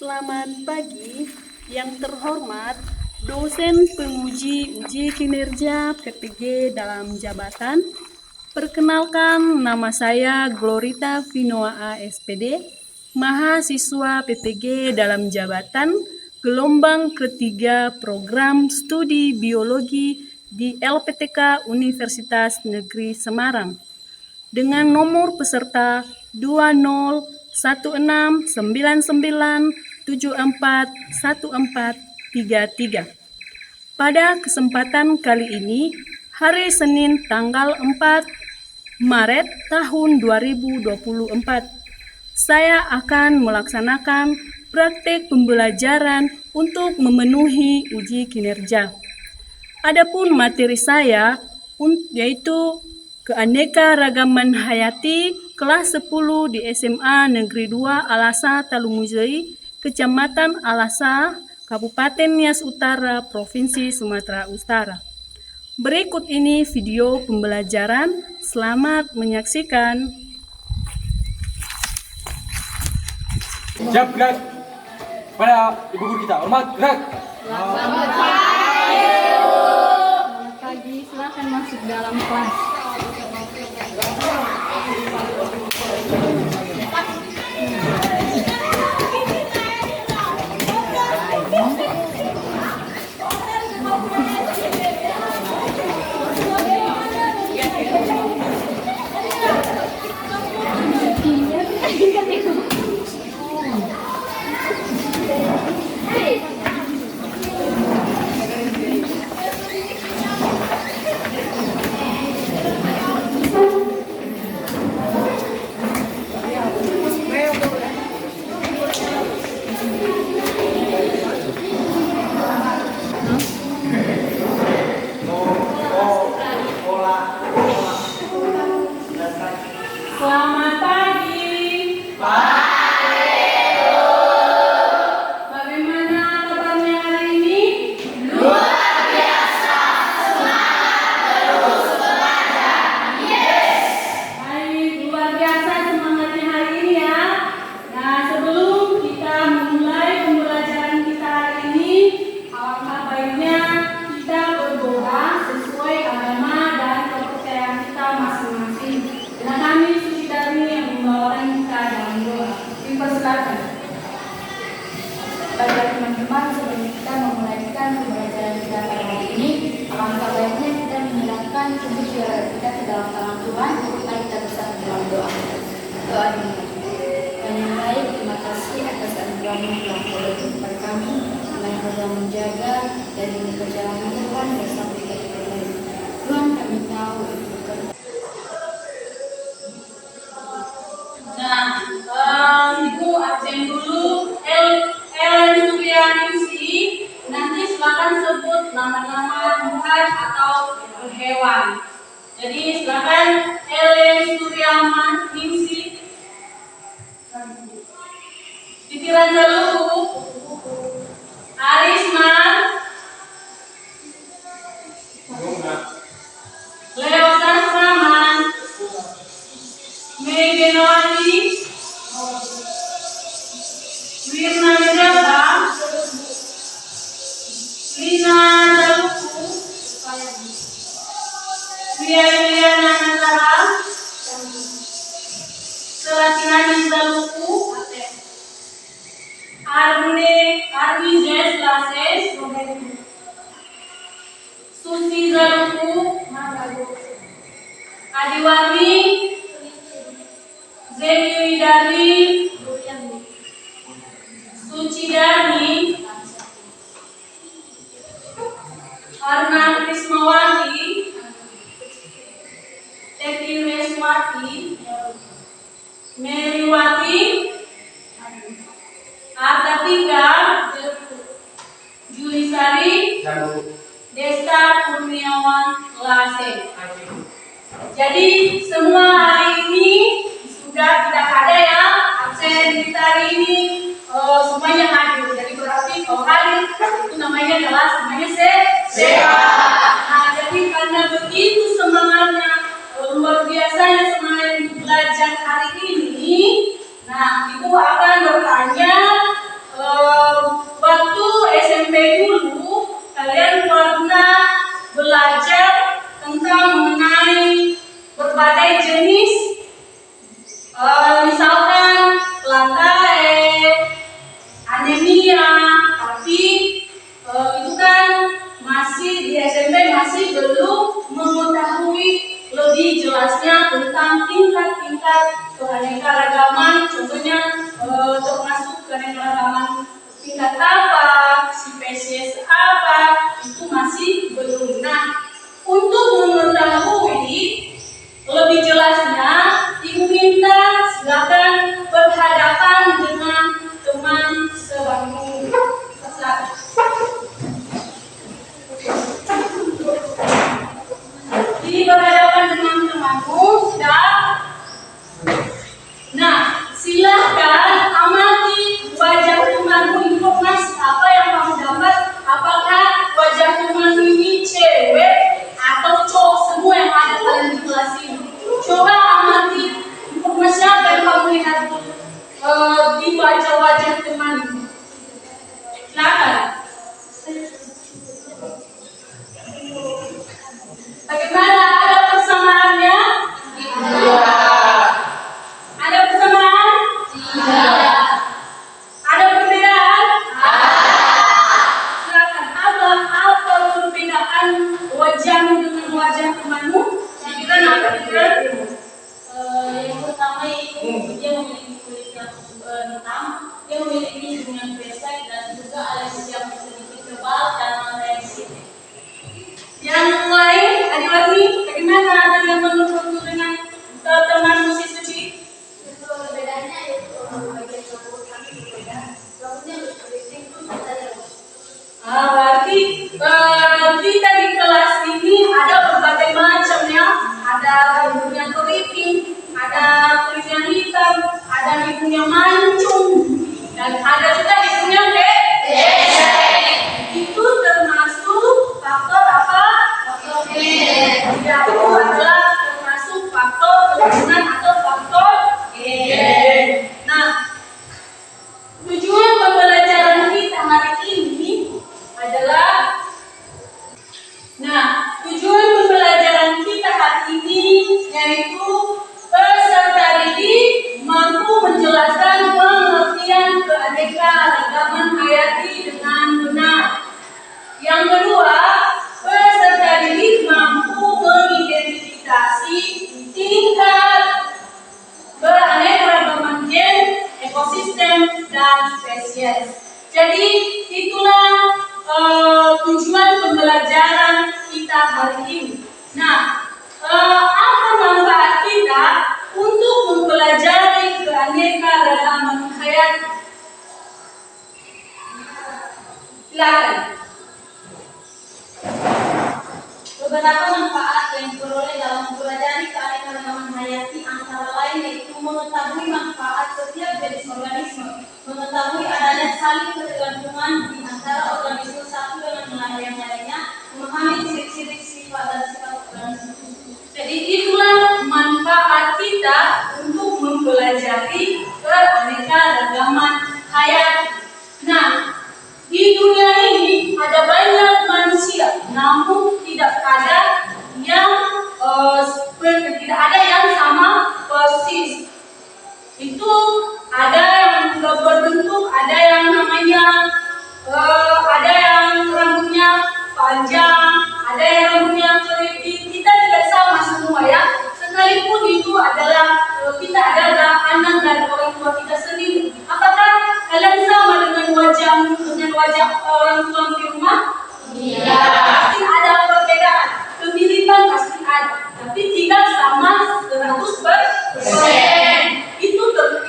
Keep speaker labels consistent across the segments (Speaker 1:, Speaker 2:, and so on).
Speaker 1: Selamat pagi, yang terhormat dosen penguji uji kinerja PPG dalam jabatan. Perkenalkan, nama saya Glorita Vinoa SPD, mahasiswa PPG dalam jabatan gelombang ketiga program studi biologi di LPTK Universitas Negeri Semarang dengan nomor peserta 20169941433. Pada kesempatan kali ini, hari Senin tanggal 4 Maret tahun 2024, saya akan melaksanakan praktik pembelajaran untuk memenuhi uji kinerja. Adapun materi saya yaitu Keanekaragaman Hayati kelas 10 di SMA Negeri 2 Alasa Talumujai, Kecamatan Alasa, Kabupaten Nias Utara, Provinsi Sumatera Utara. Berikut ini video pembelajaran. Selamat menyaksikan.
Speaker 2: Siap, gerak. Pada ibu guru kita, hormat, gerak.
Speaker 1: Selamat pagi, silakan masuk dalam kelas. Selamat pagi. Bagaimana kabarnya hari ini? Luar biasa. Semangat terus bekerja. Yes. Baik, luar biasa semangatnya hari ini ya. Nah, sebelum kita memulai pembelajaran kita hari ini, alangkah baiknya kita berdoa sesuai agama dan kepercayaan kita masing-masing. Dan kami suci Darmi yang membawakan kita dalam doa. Dipersilakan.
Speaker 3: Baiklah teman-teman, sebelum kita memulaikan pembelajaran kita pada hari ini, alangkah baiknya kita menyerahkan tubuh jiwa kita ke dalam tangan Tuhan. Mari kita bersama dalam doa. Doa dimulai. Tuhan yang baik, terima kasih atas anugerah-Mu yang telah Kau berikan kepada kami. Tuhan yang telah menjaga dan ini perjalanan Tuhan bersama kita kembali. Tuhan, kami tahu itu bukan.
Speaker 1: Nah, Ibu absen dulu. Ellen Suryaningsi, nanti silakan sebut nama-nama tumbuhan atau hewan. Jadi silakan Ellen Suryaningsi. Pikiran dulu. Arisma, Leo Sasraman, Megenwati, Wirna Widata, Lina Daluku, Wiyana Nantara, Selatihan Daluku, Armi Jess Lases, Susi Daluku, Adiwati, Zeni Widari, Suci Darmi, Arna Krismawati, Teti Reswati, Meriwati, Arta Tika, Julisari, Desta Kurniawan Lase. Jadi semua hari ini sudah tidak ada ya absen kita hari ini, semuanya hadir. Jadi berarti kalau hadir itu namanya adalah semuanya sehat. Nah, jadi karena begitu semangatnya, luar biasanya semangat belajar hari ini. Nah, Ibu akan bertanya tentang mengenai berbagai jenis, misalkan lantai, anemia, tapi itu kan masih di SMP masih belum mengetahui lebih jelasnya tentang tingkat-tingkat keanekaragaman, contohnya termasuk keanekaragaman tingkat apa, spesies apa, itu masih belum. Nah, untuk mengetahui lebih jelasnya, Ibu minta silakan berhadapan dengan teman sebangku. Jadi berhadapan dengan temanmu sudah. Nah, silakan amati wajah temanmu, informasi apa yang kamu dapat. Apakah wajah temanmu ini cewek atau cowok semua yang ada kalian di kelas ini? Coba amati informasi apa yang kamu lihat di wajah-wajah temanmu. Silakan. Bagaimana, ada persamaannya? Tidak. Ada persamaan? Tidak. Ada perbedaan? Silakan. Apa perbedaan wajahmu dengan wajah temanmu? Pikiran apa pikiran? Yang pertama itu dia memiliki kulit yang hitam, dia memiliki hidung yang besar dan juga alis yang sedikit tebal dan mata yang sipit. Yang lain, Adiwati, bagaimana dengan menurutmu dengan temanmu si Suci?
Speaker 3: Perbedaannya yaitu bagian rambut kami berbeda. Rambutnya lebih itu saja.
Speaker 1: Berarti kita di kelas ini ada berbagai macam ya. Ada hidung yang keriting, ada kulit yang hitam, ada hidung yang mancung, dan ada juga hidung yang pendek. Itu termasuk faktor apa? Faktor gen. Ya, itu adalah termasuk faktor keturunan atau faktor gen. Nah, tujuan pembelajaran kita hari ini adalah yaitu peserta didik mampu menjelaskan pengertian keanekaragaman hayati dengan benar. Yang kedua, peserta didik mampu mengidentifikasi tingkat keanekaragaman gen, ekosistem, dan spesies. Jadi itulah tujuan pembelajaran kita hari ini. Nah, apa manfaat kita untuk mempelajari keanekaragaman hayati? Silakan.
Speaker 3: Beberapa manfaat yang diperoleh dalam mempelajari keanekaragaman hayati antara lain yaitu mengetahui manfaat setiap jenis organisme, mengetahui adanya saling ketergantungan di antara organisme satu dengan yang lainnya, memahami ciri-ciri sifat dan sifat organisme.
Speaker 1: Jadi itulah manfaat kita untuk mempelajari keanekaragaman hayati. Nah, di dunia ini ada banyak manusia, namun tidak ada yang sama persis. Itu ada yang berbentuk, ada yang namanya, ada yang rambutnya panjang, ada yang rambutnya keriting. Kita tidak sama semua ya. Sekalipun itu adalah kita adalah anak dari orang tua kita sendiri. Apakah kalian sama dengan wajah orang tua di rumah? Iya. Pasti ada perbedaan. Kemiripan pasti ada, tapi tidak sama 100%. Itu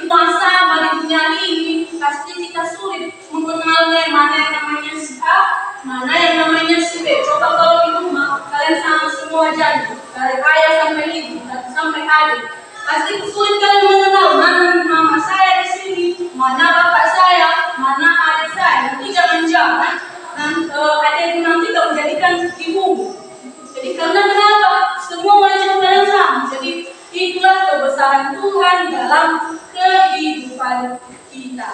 Speaker 1: masa di dunia ini pasti kita sulit mengenalnya mana yang namanya si A, mana yang namanya si B. Coba kalau di rumah kalian sama semua wajahnya, dari ayah sampai ibu sampai adik, pasti sulit kalian mengenal mana mama saya di sini, mana bapak saya, mana adik saya. Nanti jangan-jangan adik itu nanti tak menjadikan ibu. Jadi karena kenapa? Semua wajah kalian sama. Jadi itulah kebesaran Tuhan dalam kehidupan kita.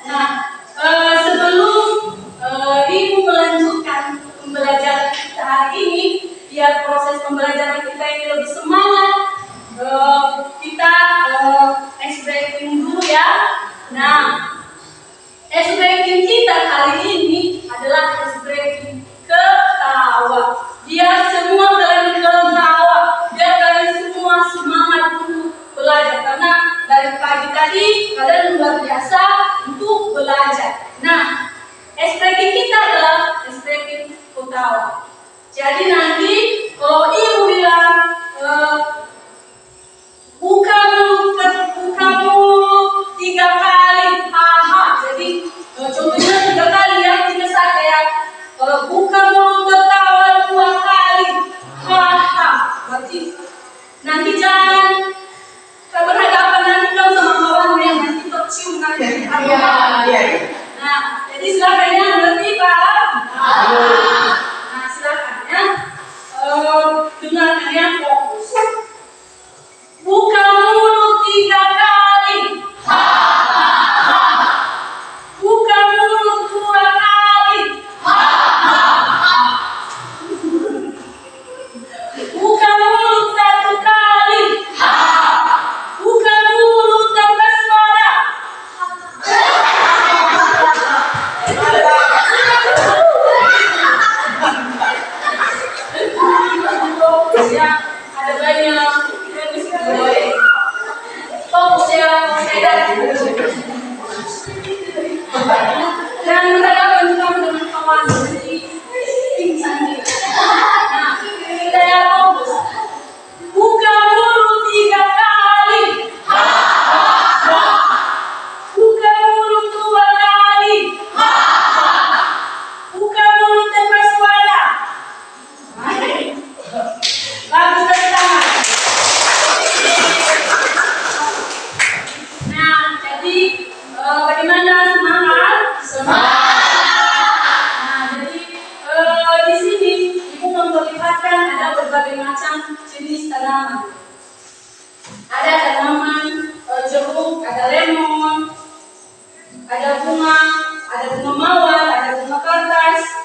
Speaker 1: Nah, sebelum Ibu melanjutkan pembelajaran kita hari ini, biar proses proses pembelajaran kita ini lebih semangat, kita ice breaking dulu ya. Nah, ice breaking kita kali ini adalah ice breaking ketawa. Biar semua kalian ketawa, biar kalian semua semangat untuk belajar. Karena dari pagi tadi kalian luar biasa untuk belajar. Nah, ice breaking kita adalah ice breaking ketawa. Jadi nanti kalau ibu bilang buka mulut 3 kali, haha. Jadi contohnya 3 kali ya, tidak saja ya. Kalau buka mulut tertawa 2 kali, haha. Berarti nanti jangan berhadapan nanti kamu sama kawan yang nanti tercium nanti. Nah, jadi silakan ya, berarti Pak. Nah, silakan ya. Dengarkan ya, fokus. Buka mulut 3 kali. Buka mulut 2 kali. Buka mulut 1 kali. Buka mulut tanpa suara. Ya, ada banyak. Fokus ya, dan mereka berjuang dengan kawan jadi pingsan dia. Nah, kita ya fokus. Buka mulut 3 kali. Buka mulut 2 kali. Buka mulut tanpa suara. Bagus, tepuk tangan. Nah, jadi bagaimana semangat? Nah, jadi di sini ibu memperlihatkan ada berbagai macam jenis tanaman. Ada tanaman jeruk, ada lemon, ada bunga mawar, ada bunga kertas.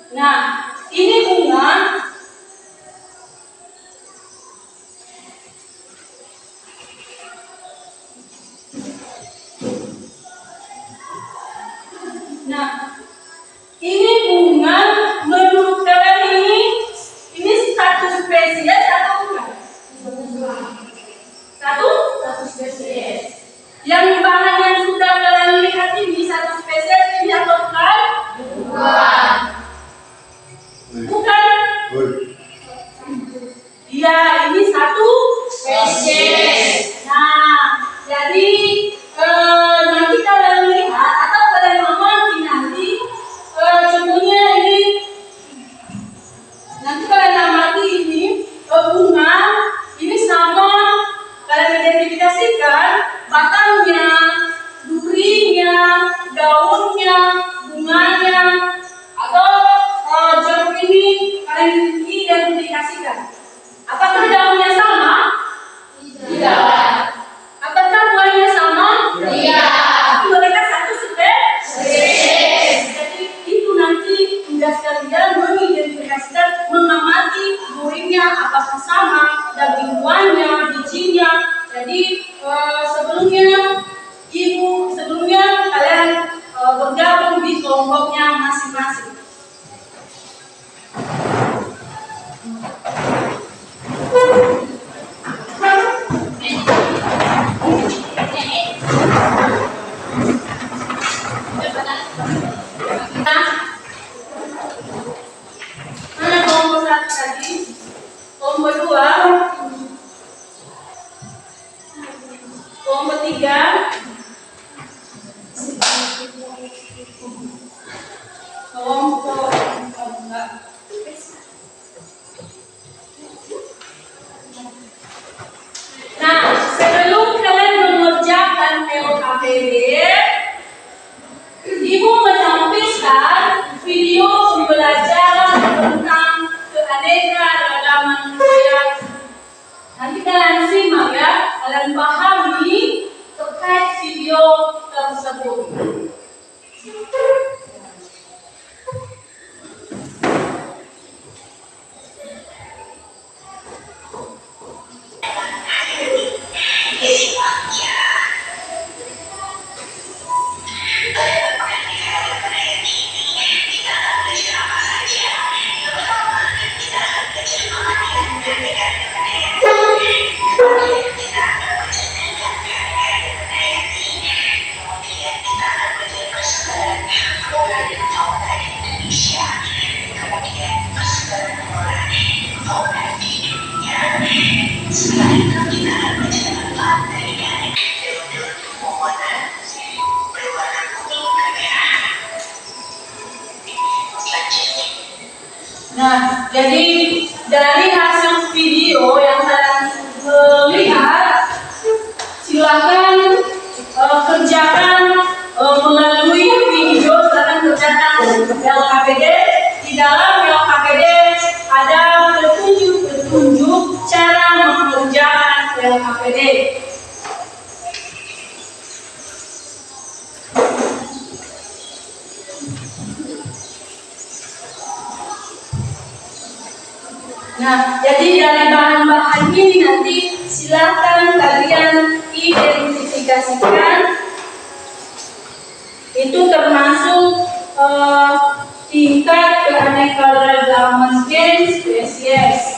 Speaker 1: Nah, ini bunga. Nah, ini bunga menurut kalian ini satu spesies atau bukan? Satu spesies. Yang bahan yang sudah kalian lihat ini satu spesies ini atau bukan? Bukan. Iya, ini satu spesies. Nah, jadi nanti kalian lihat atau kalian amati nanti contohnya ini. Nanti kalian amati ini bunga ini sama kalian identifikasikan batangnya, durinya, daunnya, bunganya, atau jeruk ini kalian identifikasikan. Apakah daunnya sama? Tidak. Apakah buahnya sama? Tidak. Tapi mereka satu spesies. Jadi itu nanti tugas kalian mengidentifikasikan, mengamati durinya apakah sama, daging buahnya, bijinya. Jadi sebelumnya kalian bergabung di kelompoknya masing-masing. Mana kelompok 1 tadi? Kelompok 2, kelompok 3, kelompok 4. Nah, sebelum kalian mengerjakan LKPD, Ibu menampilkan video pembelajaran tentang keanekaragaman hayati. Nanti kalian simak ya, kalian pahami terkait video tersebut. Nah, jadi dari hasil video yang kalian lihat, silakan kerjakan melalui video, silakan kerjakan LKPD. Di dalam LKPD ada petunjuk cara mengerjakan LKPD. Nah, jadi dari bahan-bahan ini nanti silakan kalian identifikasikan. Itu termasuk tingkat keanekaragaman gen spesies.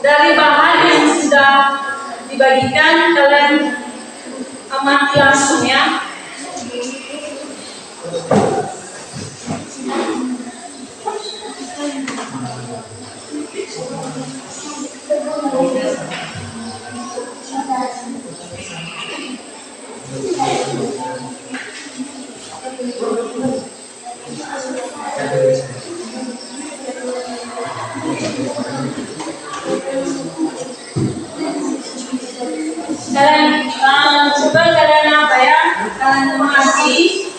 Speaker 1: Dari bahan yang sudah dibagikan, kalian amati langsung ya. Kalian coba kalian apa ya? Kalian amati.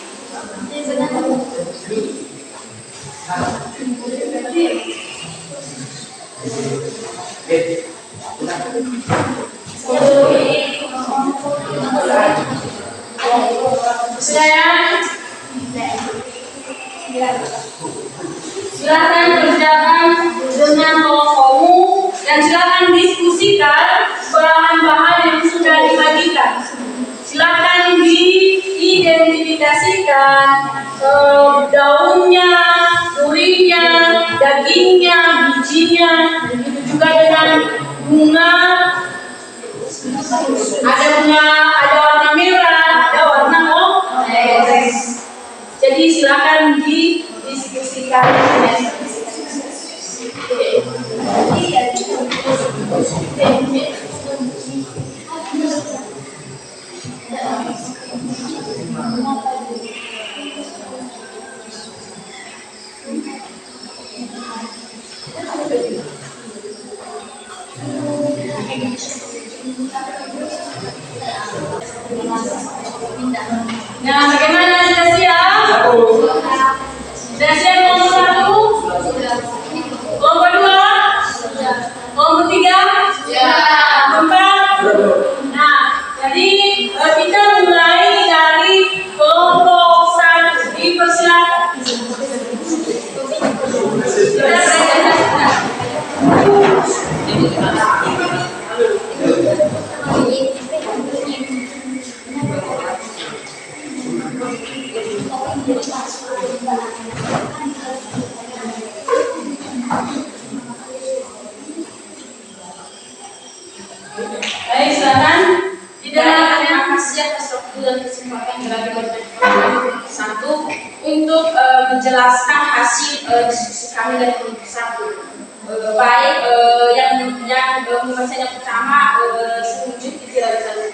Speaker 1: Silakan kerjakan dengan kelompokmu dan silakan diskusikan bahan-bahan yang sudah dibagikan. Silakan diidentifikasikan daunnya, durinya, dagingnya, bijinya, begitu juga dengan bunga. Ada bunga, ada warna merah, ada warna orange. Jadi silakan didiskusikan. Nah, bagaimana sudah siap? Sudah siap kelompok 1? Kelompok 2? Kelompok 3? Kelompok 4? Nah, jadi kita mulai dari kelompok 1. Dipersilakan. Baik, silakan. Di dalam terima kasih atas waktu dan kesempatan yang diberikan satu untuk menjelaskan hasil diskusi kami dari kelompok 1. Baik, yang pembahasan yang pertama setuju tidak bisa.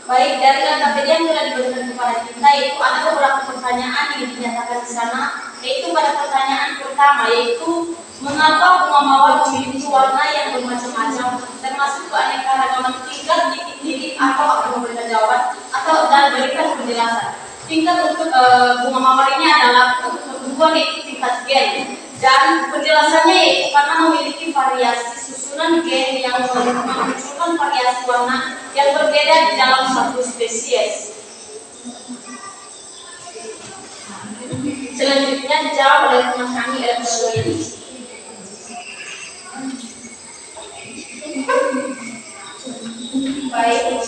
Speaker 1: Baik, dari LKPD yang sudah diberikan kepada kita yaitu ada beberapa pertanyaan yang dinyatakan di sana, yaitu pada pertanyaan pertama yaitu mengapa bunga mawar memiliki warna yang bermacam-macam, termasuk keanekaragaman tingkat titik-titik, atau memberikan jawaban atau dan berikan penjelasan. Tingkat untuk bunga mawar ini adalah pertumbuhan yaitu tingkat gen, dan penjelasannya yaitu karena memiliki variasi susunan gen yang memunculkan variasi warna yang berbeda di dalam satu spesies. Selanjutnya dijawab oleh teman kami Elvin.
Speaker 3: Baik.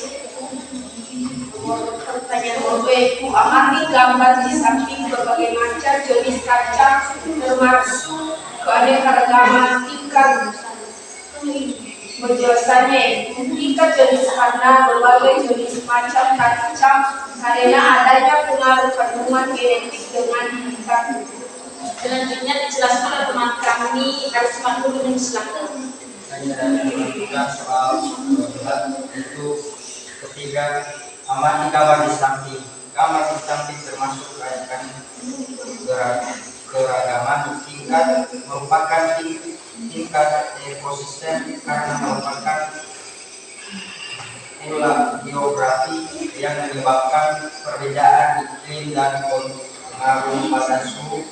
Speaker 3: Pertanyaan nomor 2 yaitu amati gambar di samping berbagai macam jenis kacang termasuk keanekaragaman tingkat. Penjelasannya yaitu tingkat jenis karena berbagai jenis macam kacang karena adanya pengaruh kandungan genetik dengan tingkat.
Speaker 1: Selanjutnya dijelaskan oleh teman kami Karisma Kulun, silakan.
Speaker 4: Soal itu ketiga, amati gambar di samping. Gambar di samping termasuk keragaman tingkat merupakan tingkat ekosistem karena merupakan pola geografi yang menyebabkan perbedaan iklim dan pengaruh pada suhu,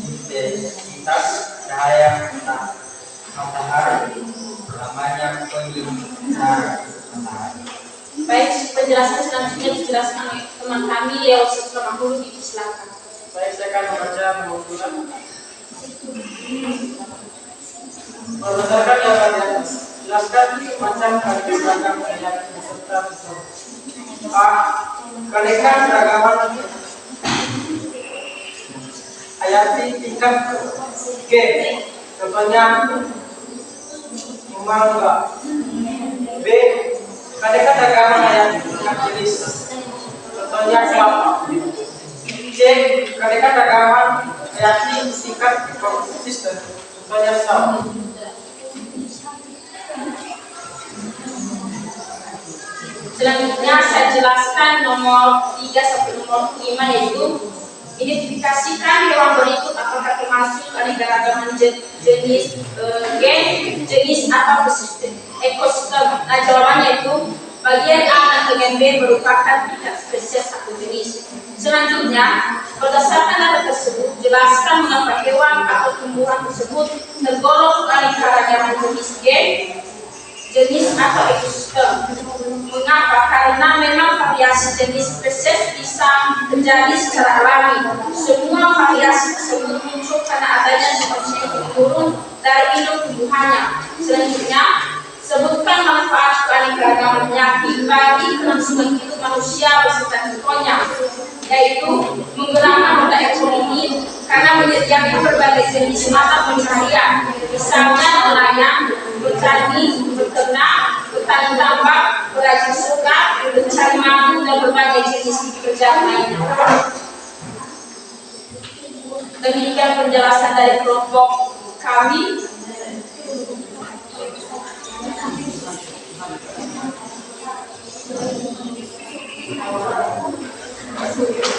Speaker 4: intensitas cahaya matahari, namanya penyinar matahari.
Speaker 1: Baik, penjelasan selanjutnya dijelaskan oleh teman kami Leo Seslamahulu, silakan.
Speaker 5: Baik, saya akan membaca kesimpulan. Berdasarkan yang akan jelaskan macam keanekaragaman hayati beserta A. Keanekaragaman hayati tingkat G, contohnya mangga. B. Keanekaragaman hayati tingkat jenis, contohnya kelapa. C. Keanekaragaman hayati tingkat ekosistem, contohnya sawo.
Speaker 1: Selanjutnya saya jelaskan nomor 3 sampai nomor 5 yaitu identifikasikan hewan berikut apakah termasuk keanekaragaman jenis gen, jenis atau ekosistem. Nah, jawabannya itu bagian A dan bagian B merupakan tingkat spesies satu jenis. Selanjutnya, berdasarkan data tersebut, jelaskan mengapa hewan atau tumbuhan tersebut tergolong keanekaragaman jenis gen, jenis atau ekosistem. Mengapa? Karena memang variasi jenis spesies bisa terjadi secara alami. Semua variasi tersebut muncul karena adanya situasi yang turun dari induk tumbuhannya. Selanjutnya, sebutkan manfaat keanekaragaman penyakit bagi kelangsungan hidup manusia beserta contohnya, yaitu menggerakkan roda ekonomi karena menyediakan berbagai jenis mata pencaharian, misalnya nelayan, bertani, beternak, petani tambak, perajin sekat, pencari makan dan berbagai jenis pekerjaan lainnya. Demikian penjelasan dari kelompok kami.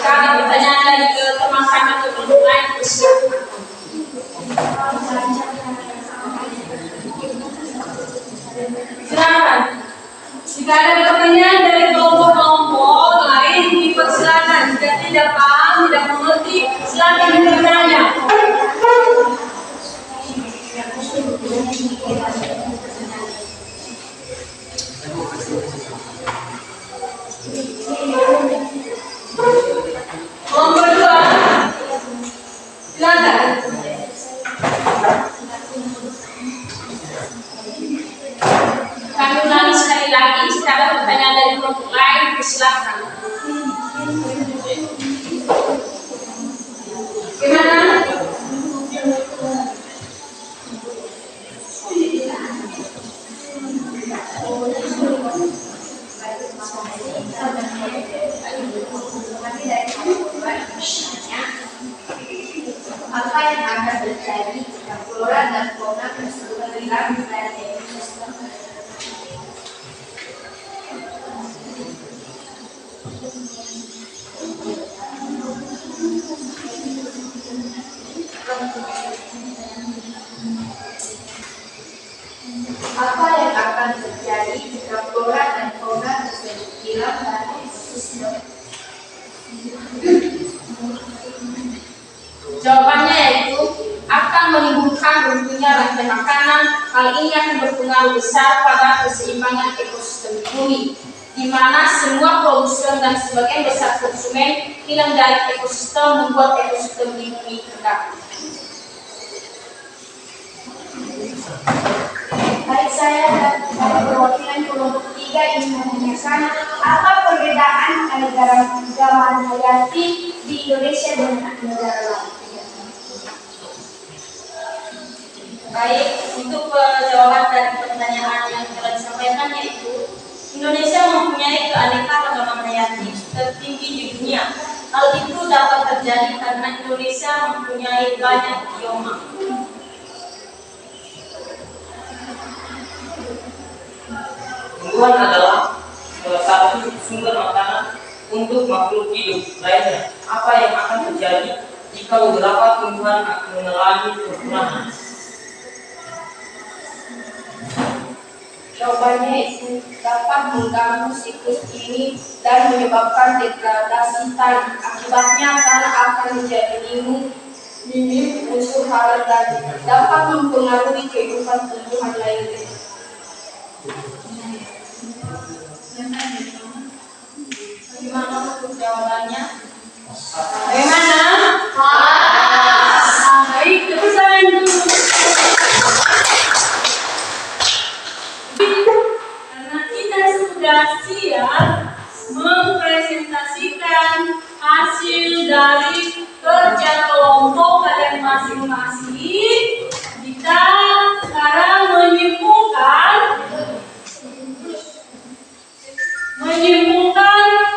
Speaker 1: Kami pertanyaan dari teman kami atau kelompok lain, silakan. Silakan. Jika ada pertanyaan dari kelompok-kelompok lain, dipersilakan. Jika tidak paham, tidak mengerti, silakan bertanya. Kelompok 2, silakan. Kami ulangi sekali lagi, jika ada pertanyaan dari kelompok lain, silakan. Gimana?
Speaker 3: Apa yang akan terjadi jika flora dan fauna tersebut hilang dari ekosistem? bilang tadi sistem. Jawabannya yaitu akan menimbulkan runtuhnya rantai makanan. Hal ini akan berpengaruh besar pada keseimbangan ekosistem bumi, di mana semua produsen dan sebagian besar konsumen hilang dari ekosistem, membuat ekosistem di bumi terganggu.
Speaker 6: Baik, saya dan perwakilan kelompok 3 ingin menanyakan apa perbedaan keanekaragaman hayati di Indonesia dengan negara lain.
Speaker 1: Baik, untuk jawaban dari pertanyaan yang telah disampaikan yaitu Indonesia mempunyai keanekaragaman hayati tertinggi di dunia. Hal itu dapat terjadi karena Indonesia mempunyai banyak bioma.
Speaker 5: Tumbuhan adalah salah satu sumber makanan untuk makhluk hidup lainnya. Apa yang akan terjadi jika beberapa tumbuhan akan mengalami kekurangan?
Speaker 3: Jawabannya itu dapat mengganggu siklus ini dan menyebabkan degradasi tanah. Akibatnya tanah akan menjadi minim unsur hara dan dapat mempengaruhi kehidupan tumbuhan lainnya.
Speaker 1: Bagaimana untuk jawabannya?
Speaker 3: Bagaimana?
Speaker 1: Baik, tepuk tangan dulu. Karena kita sudah siap mempresentasikan hasil dari kerja kelompok kalian masing-masing, kita sekarang menyimpulkan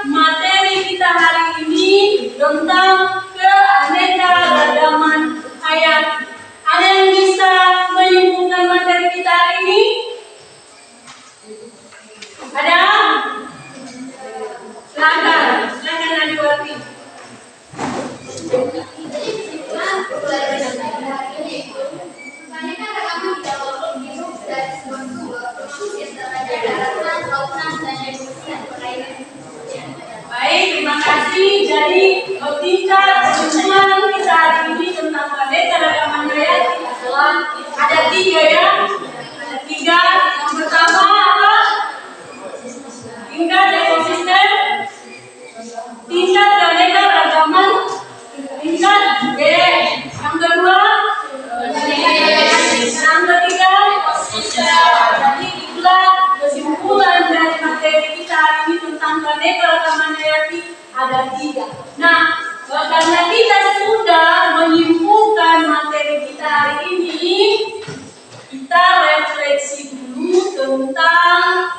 Speaker 1: materi kita hari ini tentang keanekaragaman hayati. Ada yang bisa menyimpulkan materi kita hari ini? Ada? Silakan Adiwati. Baik, terima kasih. Jadi tingkat kesimpulan kita hari ini tentang keanekaragaman hayati adalah ada 3 ya. Ada 3. Yang pertama apa? Tingkat ekosistem, tingkat keanekaragaman, tingkat B. Yang kedua, yang ketiga, jadi itulah kesimpulan dari materi kita hari ini tentang keanekaragaman hayati ada 3. Nah, karena kita sudah menyimpulkan materi kita hari ini, kita refleksi dulu tentang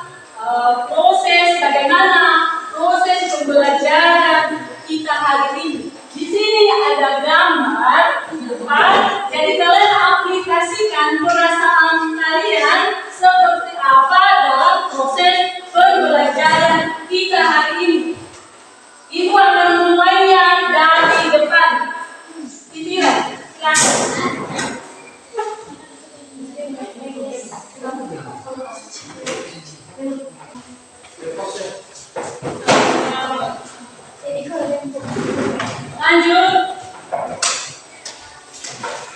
Speaker 1: bagaimana proses pembelajaran kita hari ini. Di sini ada gambar di depan, jadi kalian aplikasikan perasaan kalian seperti apa dalam proses pembelajaran kita hari ini. Ibu akan memulainya dari depan. Titira, silakan. Lanjut.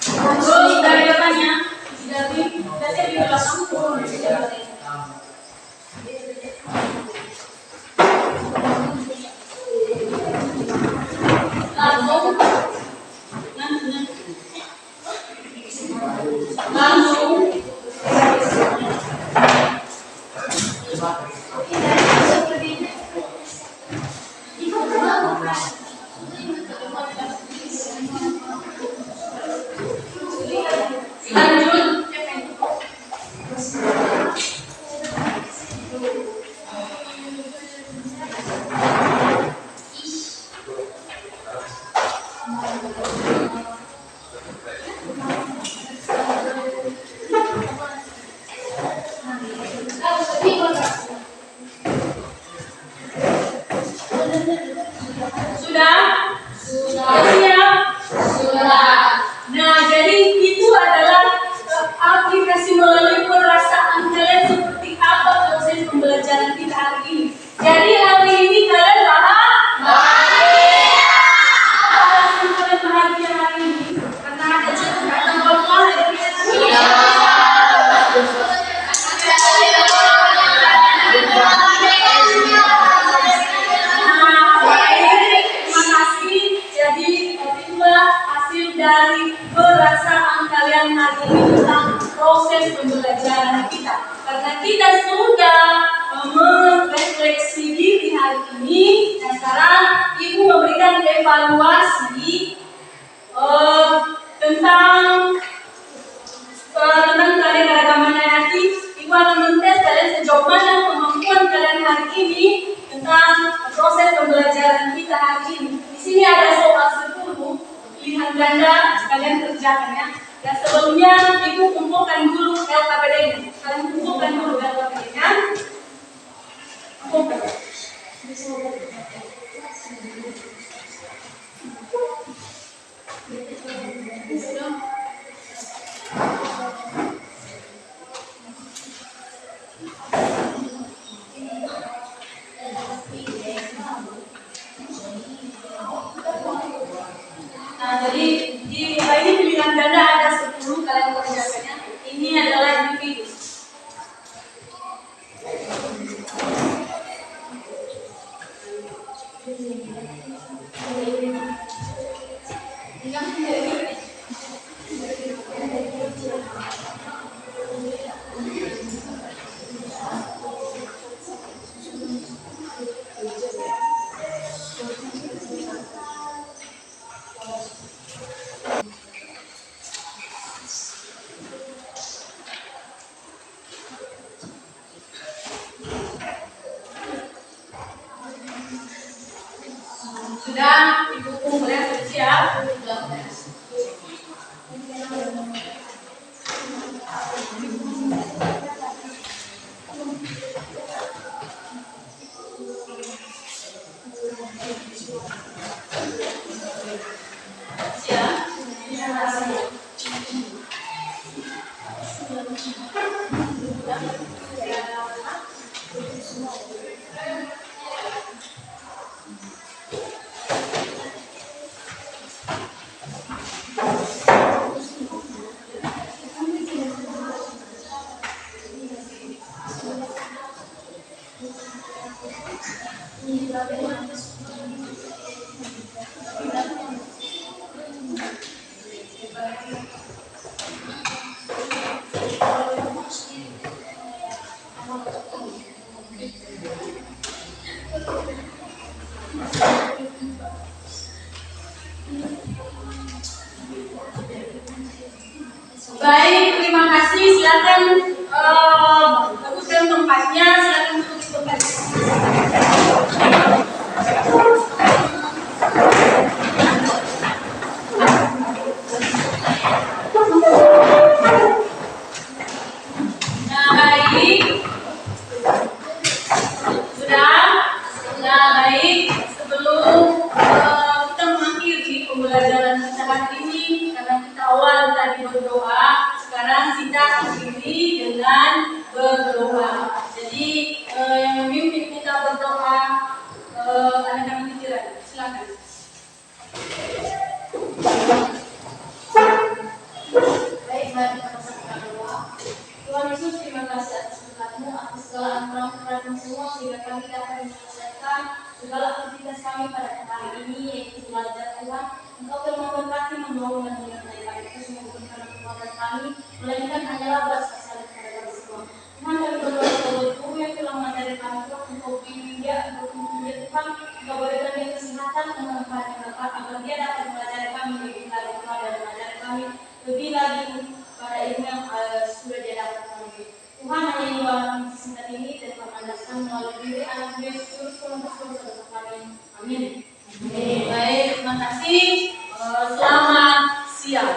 Speaker 1: Terus dari depannya, dari di belakang. Langsung. Sudah? Siap? Nah, jadi itu adalah aplikasi melalui perasaan kalian seperti apa proses pembelajaran kita hari ini. Jadi proses pembelajaran kita. Karena kita sudah merefleksi diri hari ini, dan sekarang Ibu memberikan evaluasi tentang kalian keragaman hayati. Ibu akan mentes kalian sejauh mana kemampuan kalian hari ini tentang proses pembelajaran kita hari ini. Di sini ada soal 10 pilihan ganda, kalian kerjakan ya. Dan sebelumnya Ibu kumpulkan dulu LKPD-nya. Kalian kumpulkan dulu LKPD-nya. Kumpulkan. Nah, jadi di ini pilihan ganda ada 10, kalian kerjakannya. Ini adalah individu. Sudah, Ibu kumpulnya sudah siap. Baik, terima kasih. Silakan baguskan tempatnya. Silakan duduk di tempatnya. Nah, baik. Sudah baik. Sebelum kita mengakhiri pembelajaran kita hari ini, karena kita awal tadi berdoa, sekarang kita akhiri dengan berdoa. Jadi yang memimpin kita berdoa anak-anak pikiran. Silakan.
Speaker 3: Baik, mari kita bersama doa. Tuhan Yesus, terima kasih atas berkat-Mu, atas segala anugerah-Mu semua, sehingga kami dapat menyelesaikan segala aktivitas kami pada hari ini, yaitu belajar Tuhan. Engkau telah memberkati, membangun dan menyertai kami. Itu semua bukan karena kekuatan kami, melainkan hanyalah belas kasihan kepada kami semua. Tuhan, kami berdoa kepada Guru yang telah mengajari kami, Tuhan, Engkau bimbing dia, Engkau tuntun dia, Tuhan, Engkau berikan dia kesehatan, kemanfaatan yang dapat, agar dia dapat mengajari kami lebih lagi, Tuhan, dan mengajari kami lebih lagi pada ilmu yang sudah dia dapat kami. Tuhan, hanya ini dalam singkat ini dan mengandalkan melalui diri anak Yesus Kristus terus kami. Amin.
Speaker 1: Baik, terima kasih. Selamat siang.